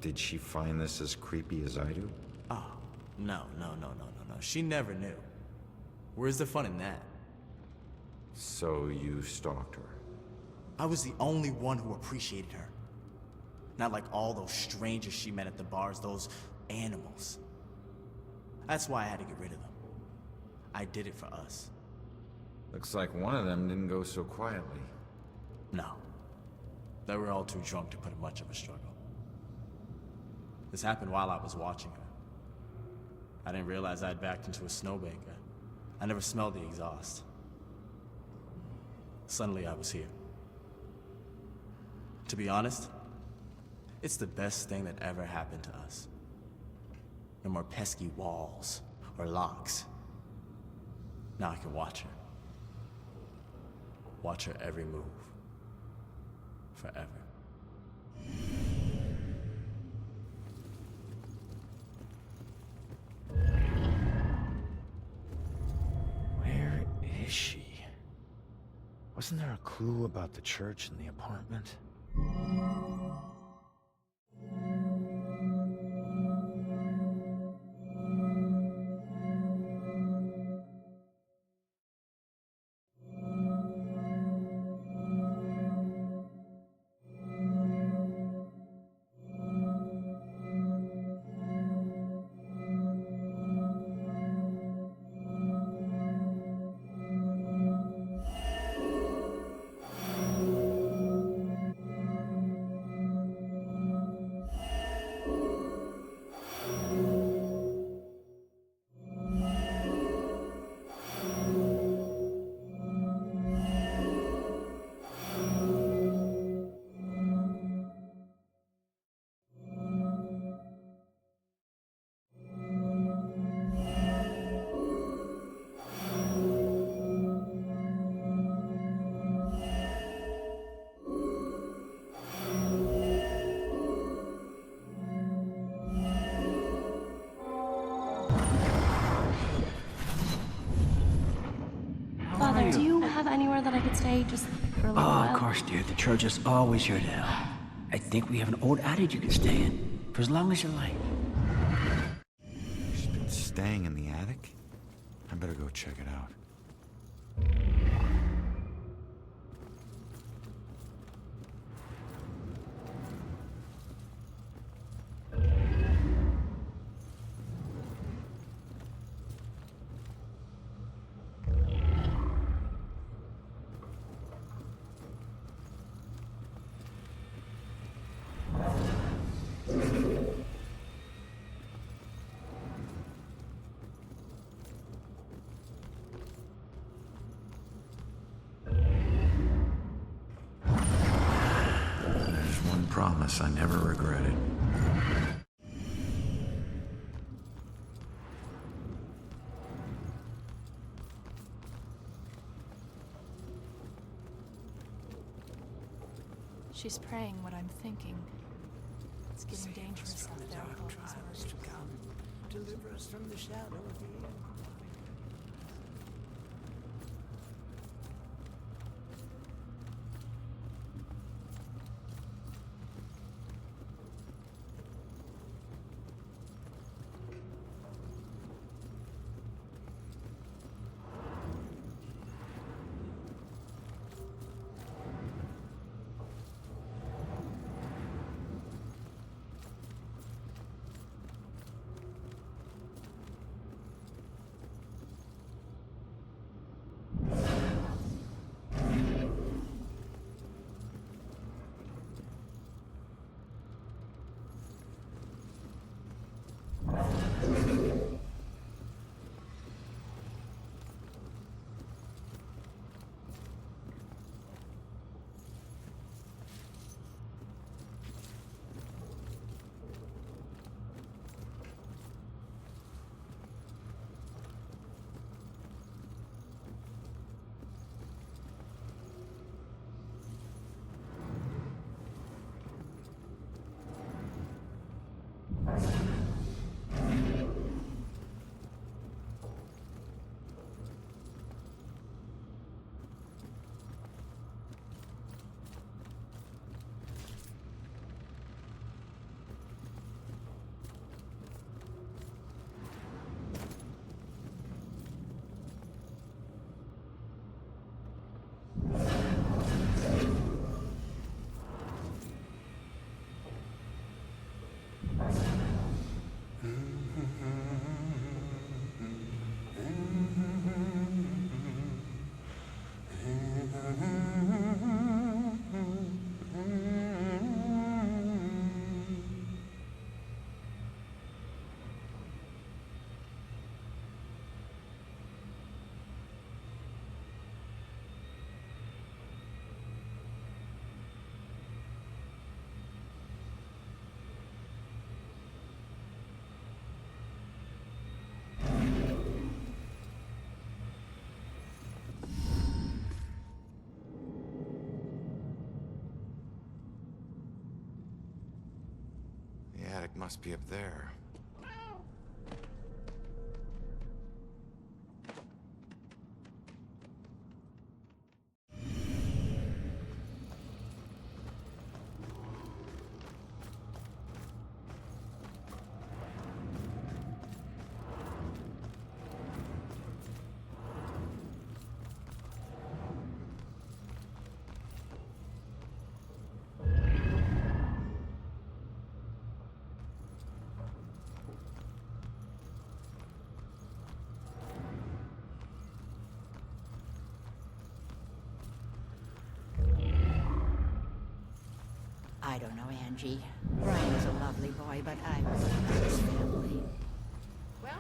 Did she find this as creepy as I do? Oh, no. She never knew. Where's the fun in that? So you stalked her? I was the only one who appreciated her. Not like all those strangers she met at the bars, those animals. That's why I had to get rid of them. I did it for us. Looks like one of them didn't go so quietly. No. They were all too drunk to put up much of a struggle. This happened while I was watching her. I didn't realize I'd backed into a snowbank. I never smelled the exhaust. Suddenly I was here. To be honest, it's the best thing that ever happened to us. No more pesky walls or locks. Now I can watch her. Watch her every move. Forever. Where is she? Wasn't there a clue about the church in the apartment? Father, do you have anywhere that I could stay just for a little while? Of course, dear. The church is always here to help. I think we have an old attic you can stay in, for as long as you like. She's been staying in the attic? I better go check it out. promise I never regret it. She's praying what I'm thinking. It's getting dangerous out there with all these murders. Deliver us from the shadow of the end. The attic must be up there. I don't know, Angie. Brian was a lovely boy, but I was not his family. Well,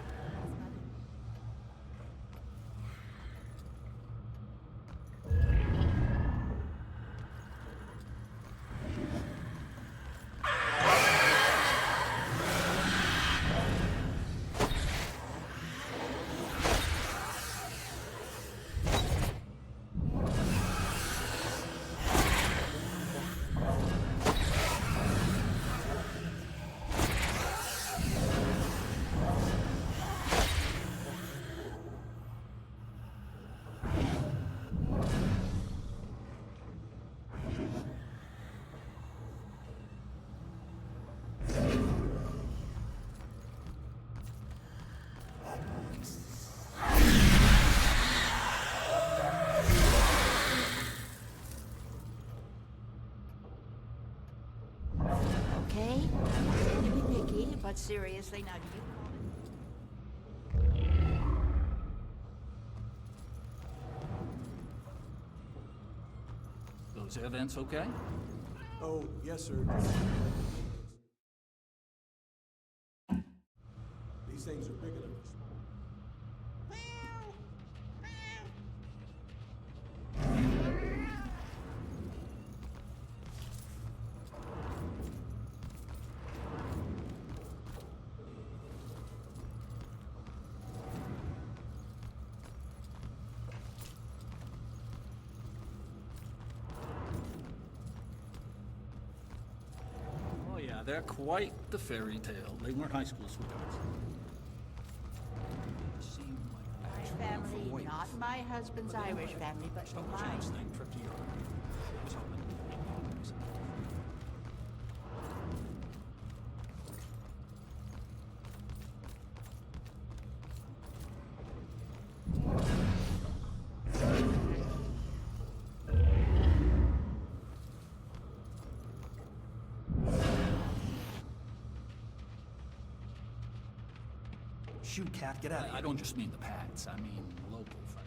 Okay? I'm not trying to be picky, but seriously, now do you Those air vents okay? Oh, yes, sir. These things are big enough for small. they're quite the fairy tale. They weren't high school sweethearts. My family, not my husband's Irish family, but mine. Trip to Europe. Shoot, Cat, get out of here. I don't just mean the Pats, I mean local fight.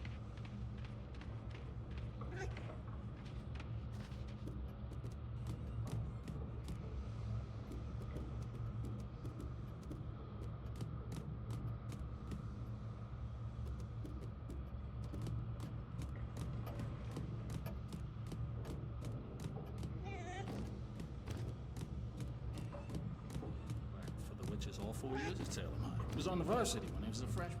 For the Witches all 4 years at Salem High. He was on the varsity when he was a freshman.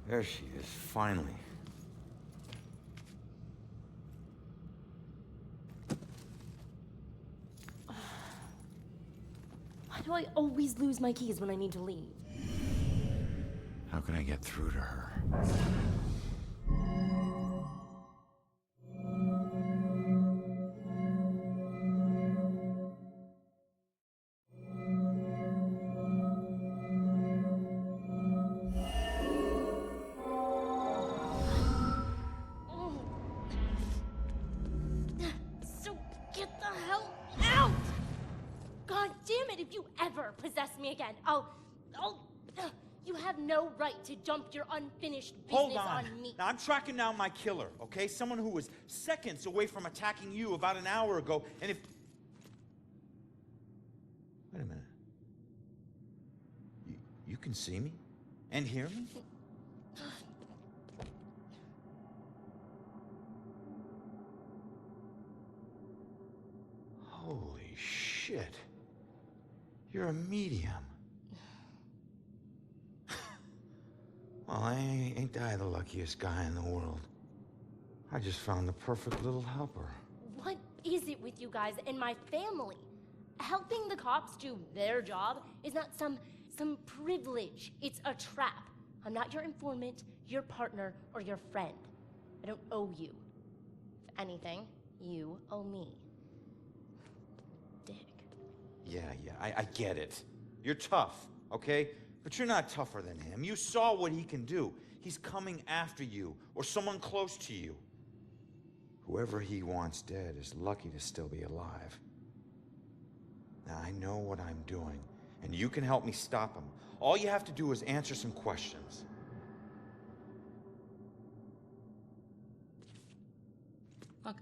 There she is, finally. do I always lose my keys when I need to leave? How can I get through to her? So get the hell out! God damn it, if you ever possess me again, you have no right to dump your unfinished business on me. Now, I'm tracking down my killer, okay? Someone who was seconds away from attacking you about an hour ago, and if... Wait a minute. You can see me? And hear me? Holy shit. You're a medium. Well, ain't I the luckiest guy in the world? I just found the perfect little helper. What is it with you guys and my family? Helping the cops do their job is not some privilege. It's a trap. I'm not your informant, your partner, or your friend. I don't owe you. If anything, you owe me. Dick. Yeah, I get it. You're tough, okay? But you're not tougher than him. You saw what he can do. He's coming after you, or someone close to you. Whoever he wants dead is lucky to still be alive. Now, I know what I'm doing, and you can help me stop him. All you have to do is answer some questions. Look,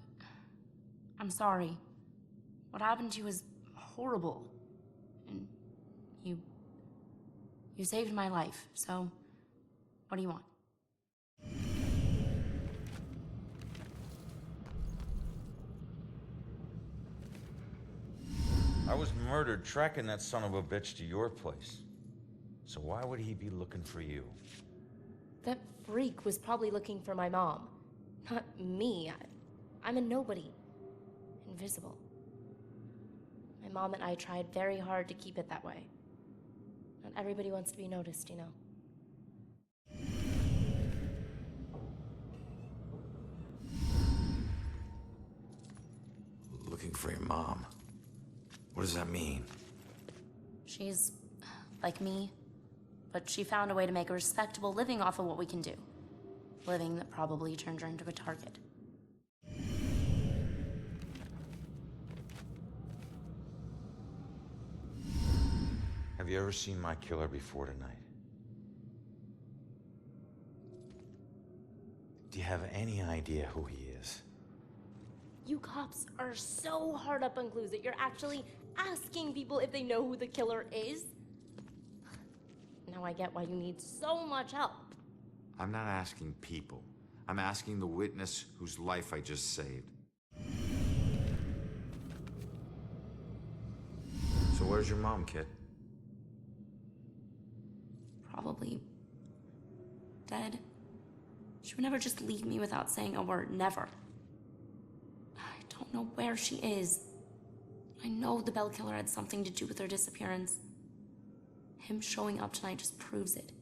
I'm sorry. What happened to you is horrible. And you saved my life, so what do you want? I was murdered tracking that son of a bitch to your place. So why would he be looking for you? That freak was probably looking for my mom. Not me. I'm a nobody. Invisible. My mom and I tried very hard to keep it that way. Not everybody wants to be noticed, you know. Looking for your mom. What does that mean? She's like me, but she found a way to make a respectable living off of what we can do. Living that probably turned her into a target. Have you ever seen my killer before tonight? Do you have any idea who he is? You cops are so hard up on clues that you're actually asking people if they know who the killer is. Now I get why you need so much help. I'm not asking people. I'm asking the witness whose life I just saved. So where's your mom, kid? Probably dead. She would never just leave me without saying a word, never. I don't know where she is. I know the Bell Killer had something to do with her disappearance. Him showing up tonight just proves it.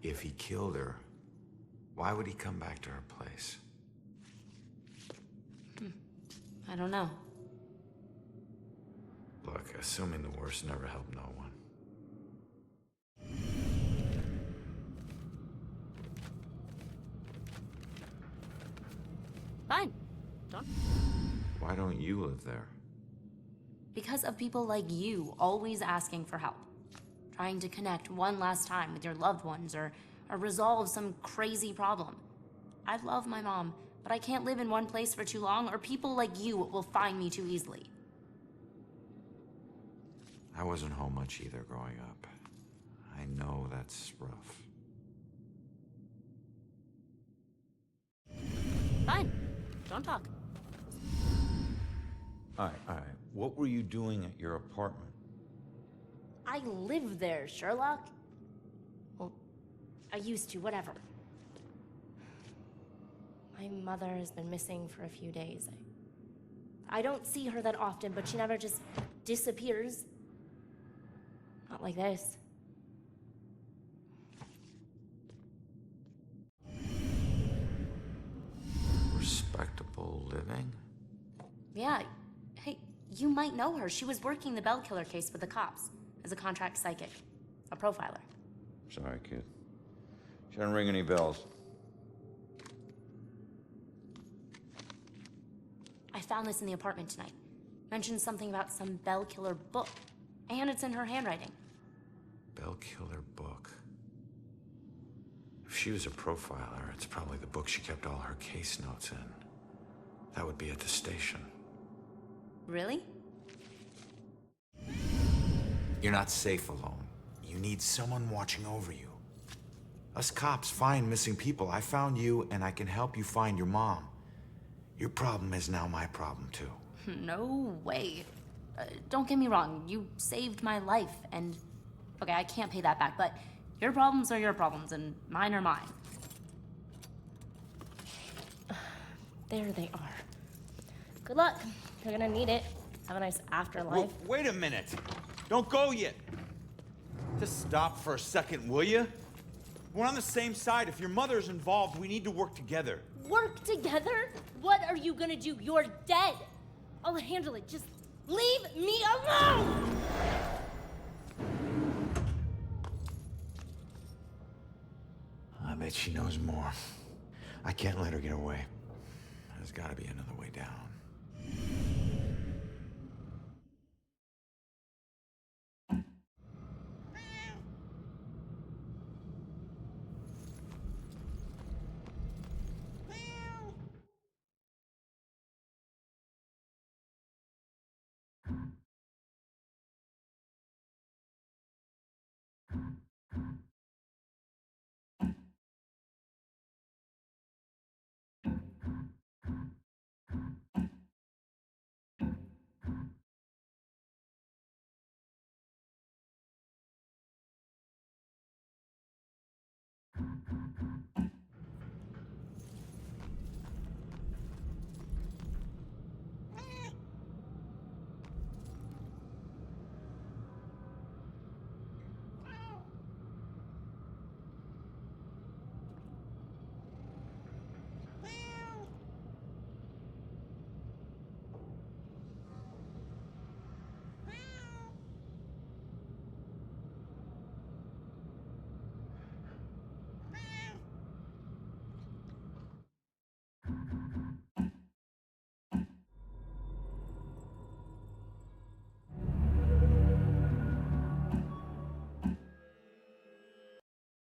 If he killed her, why would he come back to her place? I don't know. Look, assuming the worst never helped no one. Fine. Don't. Why don't you live there? Because of people like you always asking for help. Trying to connect one last time with your loved ones or resolve some crazy problem. I love my mom, but I can't live in one place for too long or people like you will find me too easily. I wasn't home much either growing up. I know that's rough. Fine. Don't talk. All right. What were you doing at your apartment? I live there, Sherlock. Well, I used to, whatever. My mother has been missing for a few days. I don't see her that often, but she never just disappears. Not like this. Respectable living? Yeah. Hey, you might know her. She was working the Bell Killer case with the cops as a contract psychic, a profiler. Sorry, kid. She doesn't ring any bells. I found this in the apartment tonight. Mentioned something about some Bell Killer book. And it's in her handwriting. Bell Killer book. If she was a profiler, it's probably the book she kept all her case notes in. That would be at the station. Really? You're not safe alone. You need someone watching over you. Us cops find missing people. I found you, and I can help you find your mom. Your problem is now my problem, too. No way. Don't get me wrong, you saved my life, and... Okay, I can't pay that back, but your problems are your problems, and mine are mine. There they are. Good luck. You're gonna need it. Have a nice afterlife. Wait a minute. Don't go yet. Just stop for a second, will you? We're on the same side. If your mother's involved, we need to work together. Work together? What are you gonna do? You're dead. I'll handle it. Just leave me alone! I bet she knows more. I can't let her get away. There's gotta be another way down.